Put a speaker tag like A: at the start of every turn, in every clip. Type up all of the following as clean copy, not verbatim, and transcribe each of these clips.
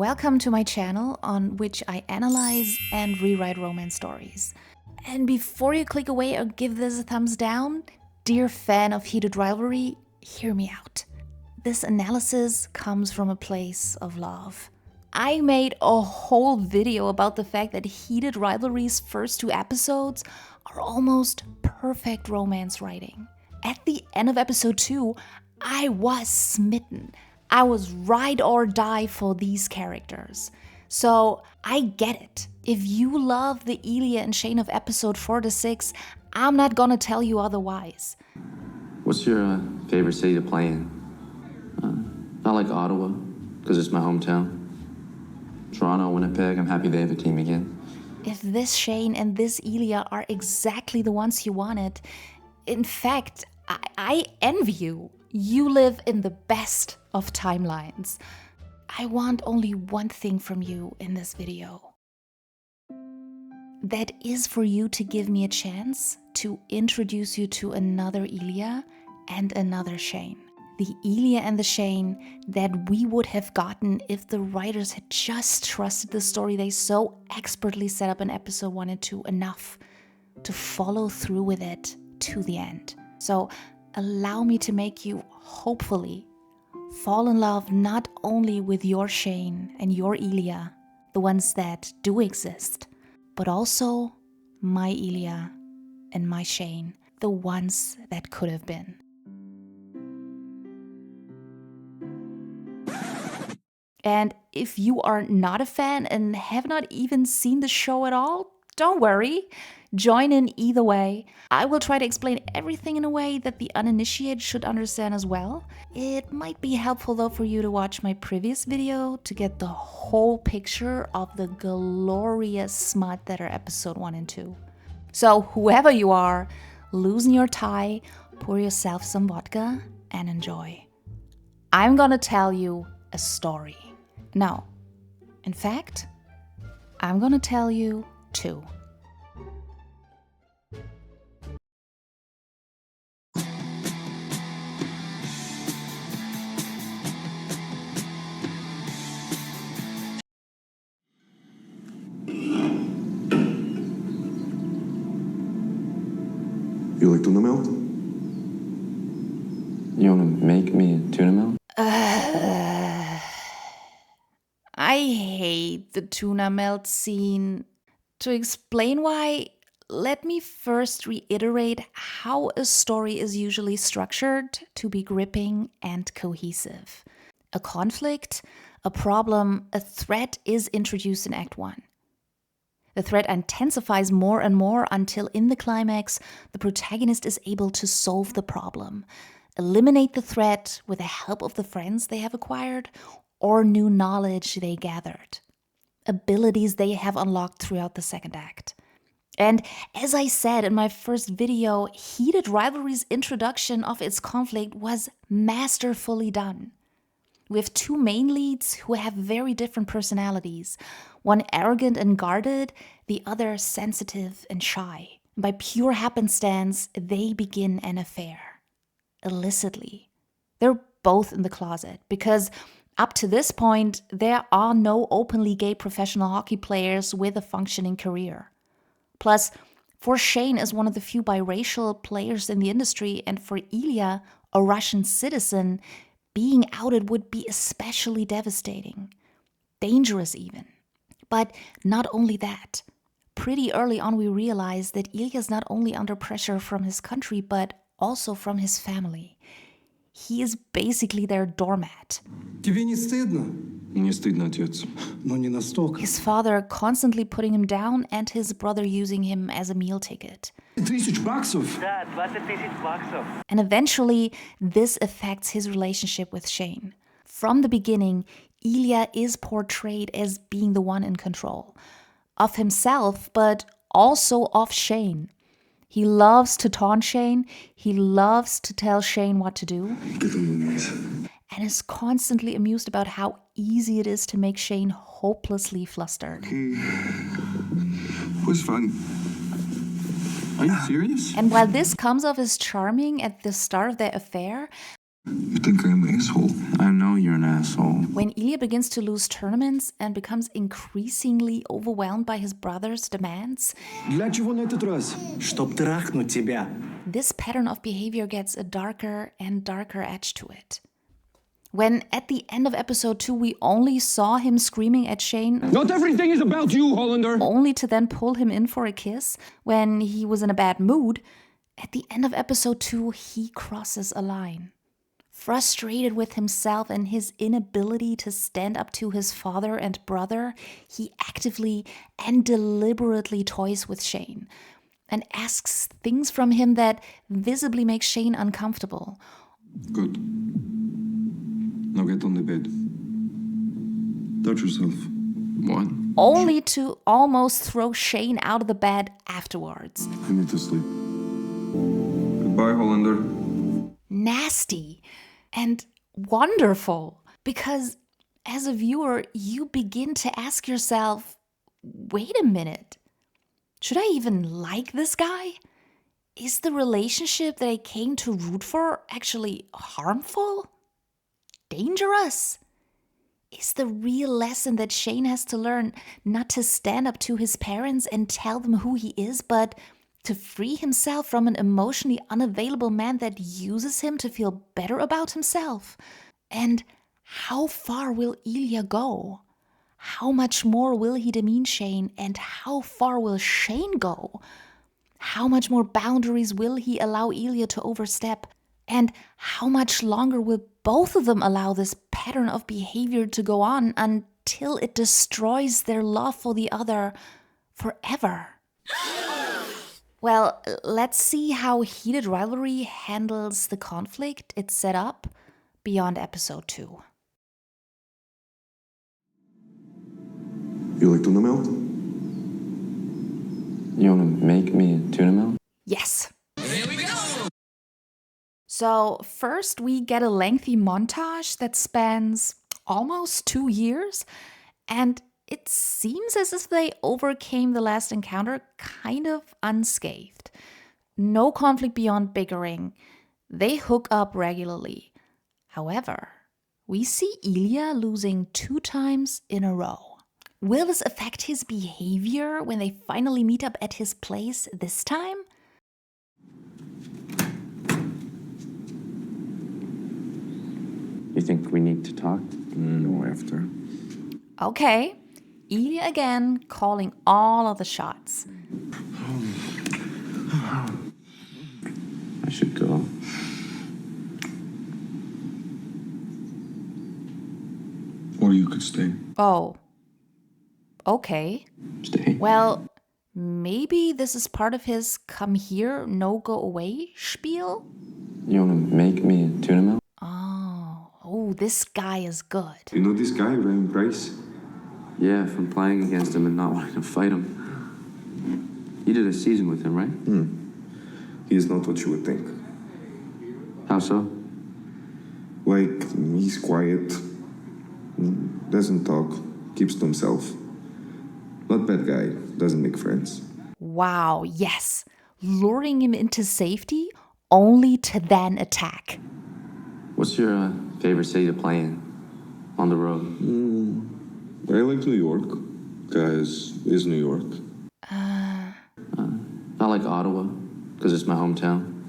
A: Welcome to my channel on which I analyze and rewrite romance stories. And before you click away or give this a thumbs down, dear fan of Heated Rivalry, hear me out. This analysis comes from a place of love. I made a whole video about the fact that Heated Rivalry's first 2 episodes are almost perfect romance writing. At the end of episode 2, I was smitten. I was ride or die for these characters. So I get it. If you love the Ilya and Shane of episode 4 to 6, I'm not gonna tell you otherwise.
B: What's your favorite city to play in? I like Ottawa, because it's my hometown. Toronto, Winnipeg, I'm happy they have a team again.
A: If this Shane and this Ilya are exactly the ones you wanted, in fact, I envy you. You live in the best of timelines. I want only one thing from you in this video. That is for you to give me a chance to introduce you to another Ilya and another Shane. The Ilya and the Shane that we would have gotten if the writers had just trusted the story they so expertly set up in episode 1 and 2 enough to follow through with it to the end. So allow me to make you, hopefully, fall in love not only with your Shane and your Ilya, the ones that do exist, but also my Ilya and my Shane, the ones that could have been. And if you are not a fan and have not even seen the show at all, don't worry. Join in either way. I will try to explain everything in a way that the uninitiated should understand as well. It might be helpful though for you to watch my previous video to get the whole picture of the glorious smut that are episode 1 and 2. So whoever you are, loosen your tie, pour yourself some vodka, and enjoy. I'm gonna tell you a story. No, in fact, I'm gonna tell you 2.
C: You like tuna melt?
B: You want to make me a tuna melt?
A: I hate the tuna melt scene. To explain why, let me first reiterate how a story is usually structured to be gripping and cohesive. A conflict, a problem, a threat is introduced in Act 1. The threat intensifies more and more until in the climax, the protagonist is able to solve the problem, eliminate the threat with the help of the friends they have acquired or new knowledge they gathered, abilities they have unlocked throughout the second act. And as I said in my first video, Heated Rivalry's introduction of its conflict was masterfully done. We have 2 main leads who have very different personalities. One arrogant and guarded, the other sensitive and shy. By pure happenstance, they begin an affair. Illicitly. They're both in the closet because up to this point, there are no openly gay professional hockey players with a functioning career. Plus, for Shane is one of the few biracial players in the industry, and for Ilya, a Russian citizen, being outed would be especially devastating. Dangerous even. But not only that. Pretty early on we realized that Ilya's not only under pressure from his country, but also from his family. He is basically their doormat.
C: Тебе не стыдно? Не стыдно, отец. Но не настолько.
A: His father constantly putting him down and his brother using him as a meal ticket.
C: $1000?
D: Да, 20 000 баксов.
A: And eventually, this affects his relationship with Shane. From the beginning, Ilya is portrayed as being the one in control. Of himself, but also of Shane. He loves to taunt Shane, he loves to tell Shane what to do, and is constantly amused about how easy it is to make Shane hopelessly flustered.
C: It was fun. Are you serious?
A: And while this comes off as charming at the start of their affair,
C: You think I'm an asshole?
B: I know you're an asshole.
A: When Ilya begins to lose tournaments and becomes increasingly overwhelmed by his brother's demands,
D: Для чего на этот раз? Чтоб трахнуть тебя.
A: this pattern of behavior gets a darker and darker edge to it. When at the end of episode 2 we only saw him screaming at Shane,
C: Not everything is about you, Hollander!
A: only to then pull him in for a kiss when he was in a bad mood, at the end of episode 2 he crosses a line. Frustrated with himself and his inability to stand up to his father and brother, he actively and deliberately toys with Shane and asks things from him that visibly make Shane uncomfortable.
C: Good. Now get on the bed. Touch yourself.
B: What?
A: Only to almost throw Shane out of the bed afterwards.
C: I need to sleep. Goodbye, Hollander.
A: Nasty and wonderful, because as a viewer, you begin to ask yourself, wait a minute, should I even like this guy? Is the relationship that I came to root for actually harmful? Dangerous? Is the real lesson that Shane has to learn not to stand up to his parents and tell them who he is, but to free himself from an emotionally unavailable man that uses him to feel better about himself? And how far will Ilya go? How much more will he demean Shane, and how far will Shane go? How much more boundaries will he allow Ilya to overstep? And how much longer will both of them allow this pattern of behavior to go on until it destroys their love for the other forever? Well, let's see how Heated Rivalry handles the conflict it set up beyond episode 2.
C: You like tuna melt?
B: You wanna make me a tuna melt?
A: Yes. So first we get a lengthy montage that spans almost 2 years, and it seems as if they overcame the last encounter kind of unscathed. No conflict beyond bickering. They hook up regularly. However, we see Ilya losing 2 times in a row. Will this affect his behavior when they finally meet up at his place this time?
B: You think we need to talk?
C: No, after.
A: Okay, Ilya again calling all of the shots.
B: I should go.
C: Or you could stay.
A: Oh, okay.
B: Stay.
A: Well, maybe this is part of his come here, no go away spiel?
B: You wanna make me a tuna melt?
A: Oh, this guy is good.
C: You know this guy, Ryan Price?
B: Yeah, from playing against him and not wanting to fight him. You did a season with him, right?
C: He is not what you would think.
B: How so?
C: Like, he's quiet, doesn't talk, keeps to himself. Not bad guy, doesn't make friends.
A: Wow, yes. Luring him into safety only to then attack.
B: What's your favorite city to play in? On the road?
C: I like New York, guys, is New York.
B: I like Ottawa, because it's my hometown.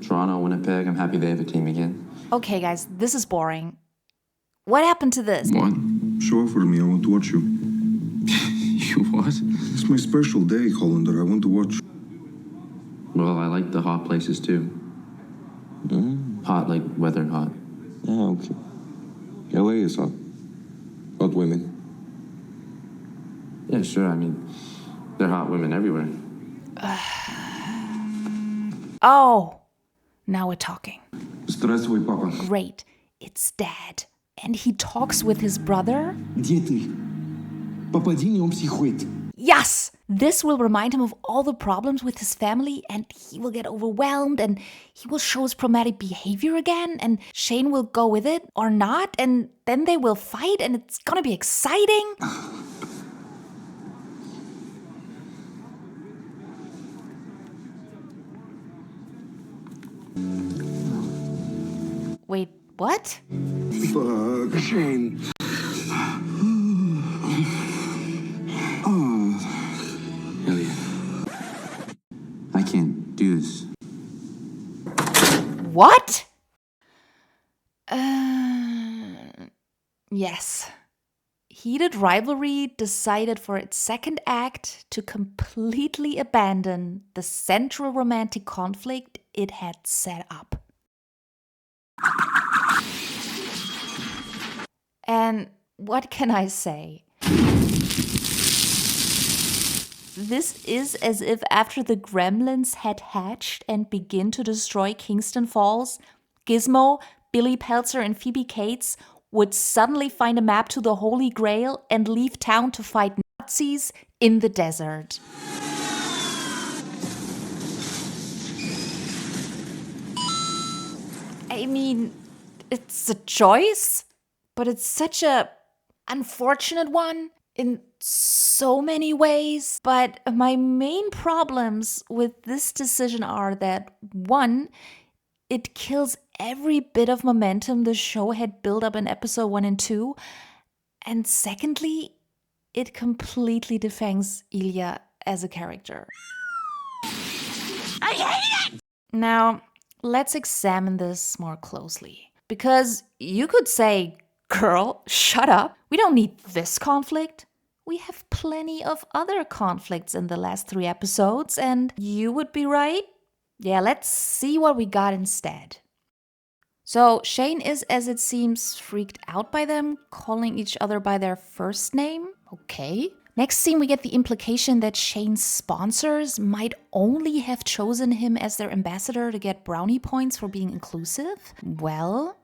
B: Toronto, Winnipeg, I'm happy they have a team again.
A: Okay, guys, this is boring. What happened to this?
B: What?
C: Show up for me, I want to watch you.
B: You what?
C: It's my special day, Hollander, I want to watch.
B: Well, I like the hot places too. Hot like weather hot.
C: Ah, okay. LA is hot. Hot women.
B: Yeah, sure, I mean, there are hot women everywhere.
A: Oh, now we're talking.
C: Здравствуй, папа.
A: Great, it's Dad. And he talks with his brother?
D: Где ты? Попади, не психует.
A: Yes! This will remind him of all the problems with his family, and he will get overwhelmed, and he will show his problematic behavior again, and Shane will go with it or not, and then they will fight, and it's gonna be exciting. What?
C: Fuck.
D: Shane.
B: Ilya, I can't do this.
A: What? Yes. Heated Rivalry decided for its second act to completely abandon the central romantic conflict it had set up. And what can I say? This is as if after the gremlins had hatched and begin to destroy Kingston Falls, Gizmo, Billy Peltzer, and Phoebe Cates would suddenly find a map to the Holy Grail and leave town to fight Nazis in the desert. I mean, it's a choice, but it's such a unfortunate one in so many ways. But my main problems with this decision are that, one, it kills every bit of momentum the show had built up in episode 1 and 2. And secondly, it completely defangs Ilya as a character. I hate it! Now, let's examine this more closely. Because you could say, girl, shut up. We don't need this conflict. We have plenty of other conflicts in the last 3 episodes, and you would be right. Yeah, let's see what we got instead. So Shane is, as it seems, freaked out by them, calling each other by their first name. Okay. Next scene, we get the implication that Shane's sponsors might only have chosen him as their ambassador to get brownie points for being inclusive. Well,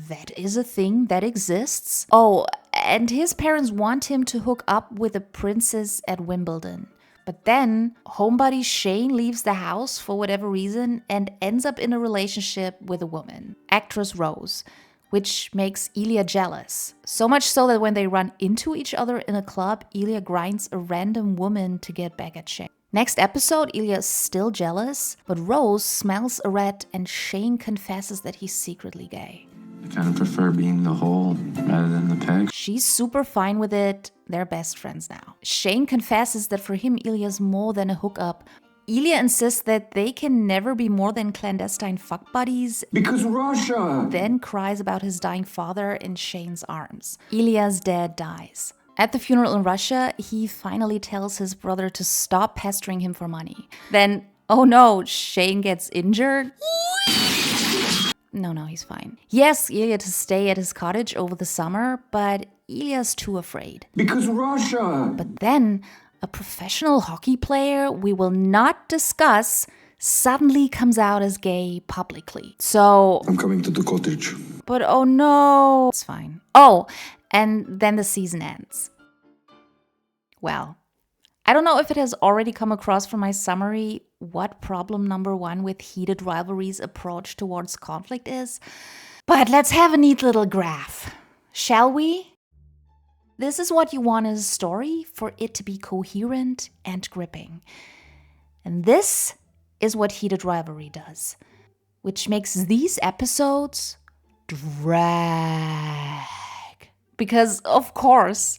A: that is a thing that exists. Oh, and his parents want him to hook up with a princess at Wimbledon. But then, homebody Shane leaves the house for whatever reason and ends up in a relationship with a woman, actress Rose, which makes Ilya jealous. So much so that when they run into each other in a club, Ilya grinds a random woman to get back at Shane. Next episode, Ilya is still jealous, but Rose smells a rat and Shane confesses that he's secretly gay.
B: I kind of prefer being the hole rather than the peg.
A: She's super fine with it. They're best friends now. Shane confesses that for him, Ilya's more than a hookup. Ilya insists that they can never be more than clandestine fuck buddies.
D: Because Russia!
A: Then cries about his dying father in Shane's arms. Ilya's dad dies. At the funeral in Russia, he finally tells his brother to stop pestering him for money. Then, oh no, Shane gets injured. No, he's fine. He asks Ilya to stay at his cottage over the summer, but Ilya's too afraid.
D: Because Russia!
A: But then, a professional hockey player we will not discuss suddenly comes out as gay publicly. So...
C: I'm coming to the cottage.
A: But oh no... It's fine. Oh, and then the season ends. Well, I don't know if it has already come across from my summary what problem number 1 with Heated Rivalry's approach towards conflict is, but let's have a neat little graph, shall we? This is what you want as a story for it to be coherent and gripping. And this is what Heated Rivalry does, which makes these episodes drag. Because, of course,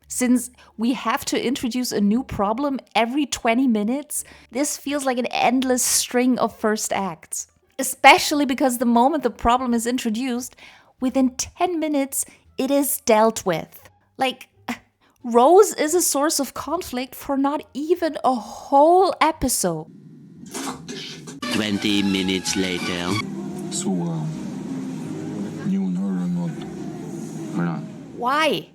A: since we have to introduce a new problem every 20 minutes, this feels like an endless string of first acts. Especially because the moment the problem is introduced, within 10 minutes, it is dealt with. Like, Rose is a source of conflict for not even a whole episode.
E: 20 minutes later.
C: So, you and her are not...
B: We're not.
A: Why?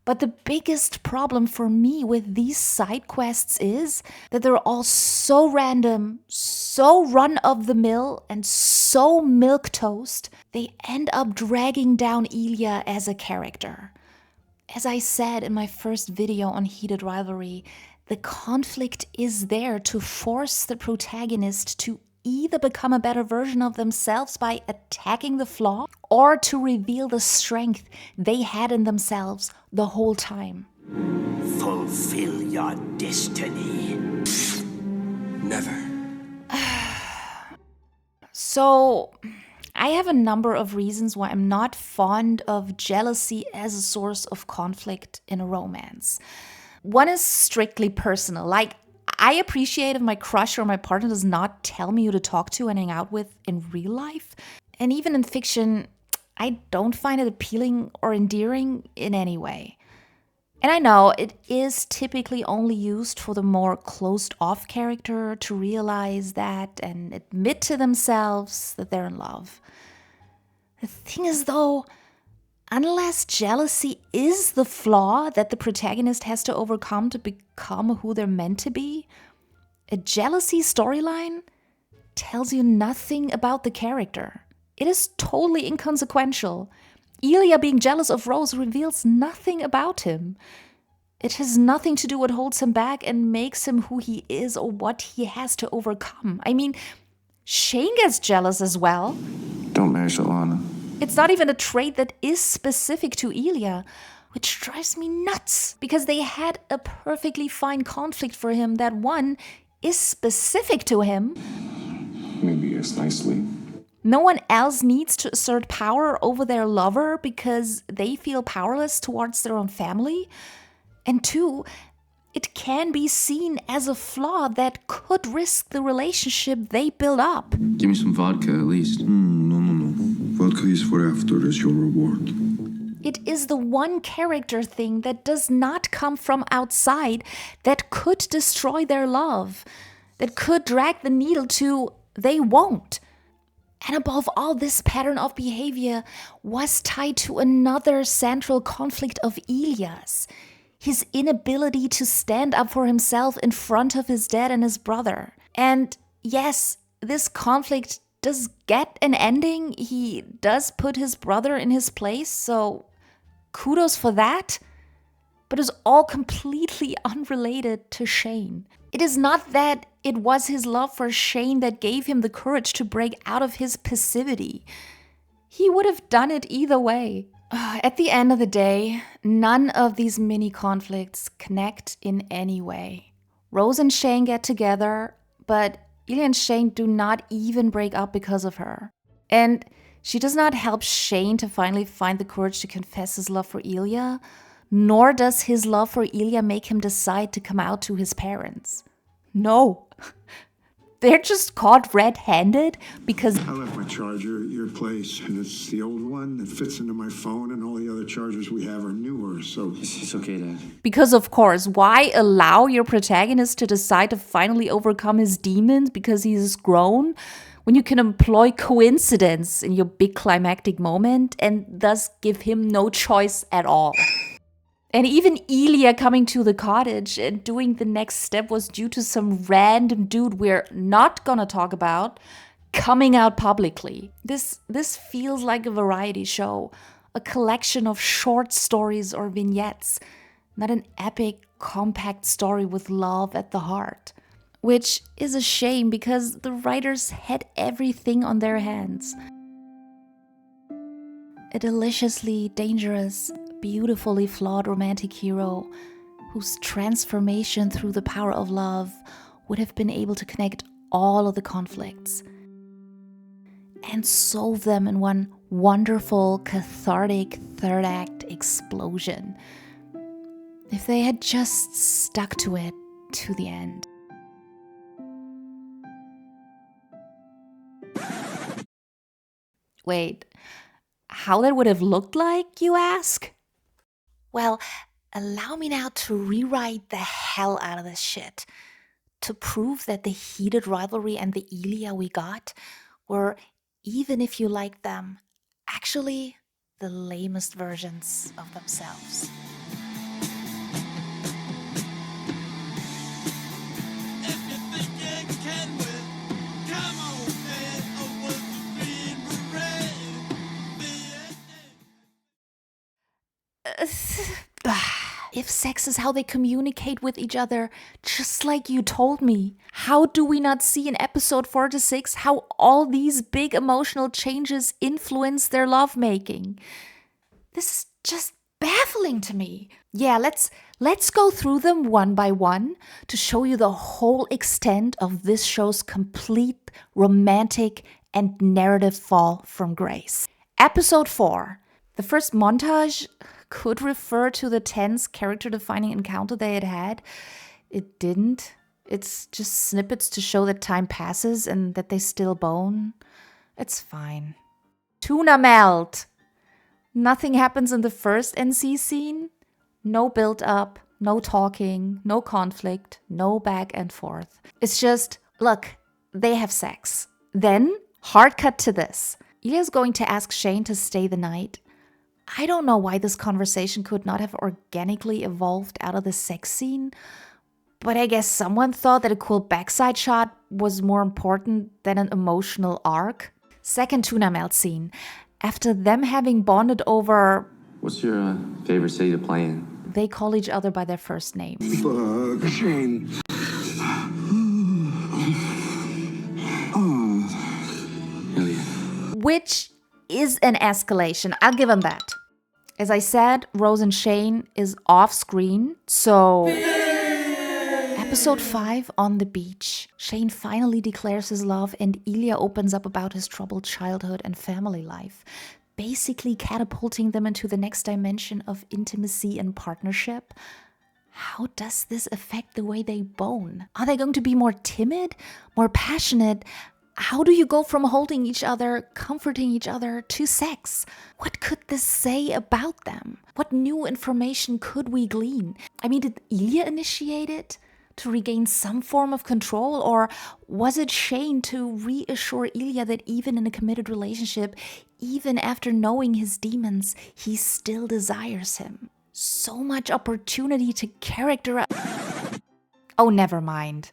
A: But the biggest problem for me with these side quests is that they're all so random, so run-of-the-mill, and so milquetoast, they end up dragging down Ilya as a character. As I said in my first video on Heated Rivalry, the conflict is there to force the protagonist to either become a better version of themselves by attacking the flaw, or to reveal the strength they had in themselves the whole time.
E: Fulfill your destiny.
D: Never.
A: So, I have a number of reasons why I'm not fond of jealousy as a source of conflict in a romance. One is strictly personal. Like, I appreciate if my crush or my partner does not tell me who to talk to and hang out with in real life. And even in fiction, I don't find it appealing or endearing in any way. And I know it is typically only used for the more closed-off character to realize that and admit to themselves that they're in love. The thing is, though, unless jealousy is the flaw that the protagonist has to overcome to become who they're meant to be, a jealousy storyline tells you nothing about the character. It is totally inconsequential. Ilya being jealous of Rose reveals nothing about him. It has nothing to do with what holds him back and makes him who he is or what he has to overcome. I mean, Shane gets jealous as well.
C: Don't marry Solana.
A: It's not even a trait that is specific to Ilya, which drives me nuts because they had a perfectly fine conflict for him that one is specific to him.
C: Maybe yes, nicely.
A: No one else needs to assert power over their lover because they feel powerless towards their own family. And two, it can be seen as a flaw that could risk the relationship they build up.
B: Give me some vodka at least.
C: No. Vodka is for after as your reward.
A: It is the one character thing that does not come from outside that could destroy their love, that could drag the needle to they won't. And above all, this pattern of behavior was tied to another central conflict of Ilya's, his inability to stand up for himself in front of his dad and his brother. And yes, this conflict does get an ending. He does put his brother in his place, so kudos for that. But it's all completely unrelated to Shane. It is not that it was his love for Shane that gave him the courage to break out of his passivity. He would have done it either way. At the end of the day, none of these mini conflicts connect in any way. Rose and Shane get together, but Ilya and Shane do not even break up because of her. And she does not help Shane to finally find the courage to confess his love for Ilya, nor does his love for Ilya make him decide to come out to his parents. No. They're just caught red-handed because
F: I left my charger at your place, and it's the old one that fits into my phone, and all the other chargers we have are newer, so...
B: It's okay, Dad.
A: Because of course, why allow your protagonist to decide to finally overcome his demons because he's grown when you can employ coincidence in your big climactic moment and thus give him no choice at all? And even Ilya coming to the cottage and doing the next step was due to some random dude we're not gonna talk about coming out publicly. This feels like a variety show, a collection of short stories or vignettes, not an epic, compact story with love at the heart. Which is a shame because the writers had everything on their hands. A deliciously dangerous, beautifully flawed romantic hero whose transformation through the power of love would have been able to connect all of the conflicts and solve them in one wonderful, cathartic third act explosion if they had just stuck to it to the end. Wait, how that would have looked like, you ask? Well, allow me now to rewrite the hell out of this shit. To prove that the heated rivalry and the Ilya we got were, even if you like them, actually the lamest versions of themselves. If sex is how they communicate with each other, just like you told me, how do we not see in episode 4 to 6 how all these big emotional changes influence their lovemaking? This is just baffling to me. Yeah, let's go through them one by one to show you the whole extent of this show's complete romantic and narrative fall from grace. Episode 4. The first montage could refer to the tense character-defining encounter they had had. It didn't. It's just snippets to show that time passes and that they still bone. It's fine. Tuna melt! Nothing happens in the first NC scene. No build-up, no talking, no conflict, no back and forth. It's just, look, they have sex. Then, hard cut to this. Ilya's going to ask Shane to stay the night. I don't know why this conversation could not have organically evolved out of the sex scene, but I guess someone thought that a cool backside shot was more important than an emotional arc. Second tuna melt scene. After them having bonded over...
B: What's your favorite city to play in?
A: They call each other by their first name.
D: Fuck. Shane.
B: Ilya.
A: Which is an escalation. I'll give him that. As I said, Rose and Shane is off screen, so... Episode 5, on the beach. Shane finally declares his love and Ilya opens up about his troubled childhood and family life, basically catapulting them into the next dimension of intimacy and partnership. How does this affect the way they bone? Are they going to be more timid, more passionate? How do you go from holding each other, comforting each other, to sex? What could this say about them? What new information could we glean? I mean, did Ilya initiate it to regain some form of control? Or was it Shane to reassure Ilya that even in a committed relationship, even after knowing his demons, he still desires him? So much opportunity to characterize... Oh, never mind.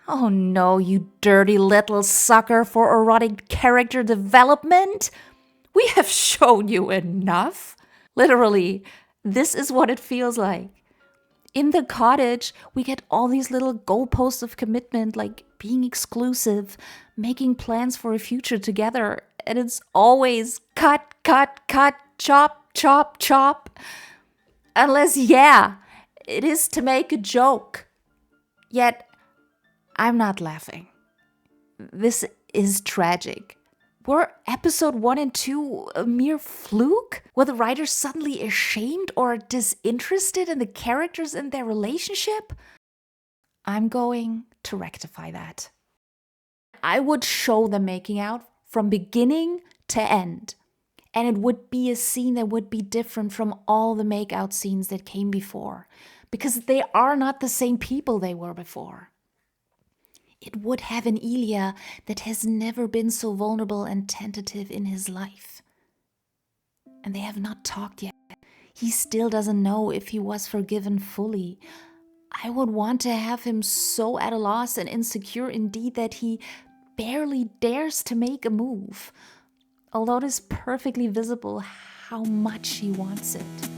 A: Oh no, you dirty little sucker for erotic character development. We have shown you enough. Literally, this is what it feels like. In the cottage, we get all these little goalposts of commitment, like being exclusive, making plans for a future together, and it's always cut, cut, cut, chop, chop, chop. Unless, yeah, it is to make a joke. Yet, I'm not laughing. This is tragic. Were episode 1 and 2 a mere fluke? Were the writers suddenly ashamed or disinterested in the characters and their relationship? I'm going to rectify that. I would show them making out from beginning to end. And it would be a scene that would be different from all the makeout scenes that came before. Because they are not the same people they were before. It would have an Ilya that has never been so vulnerable and tentative in his life. And they have not talked yet. He still doesn't know if he was forgiven fully. I would want to have him so at a loss and insecure indeed that he barely dares to make a move. Although it is perfectly visible how much he wants it.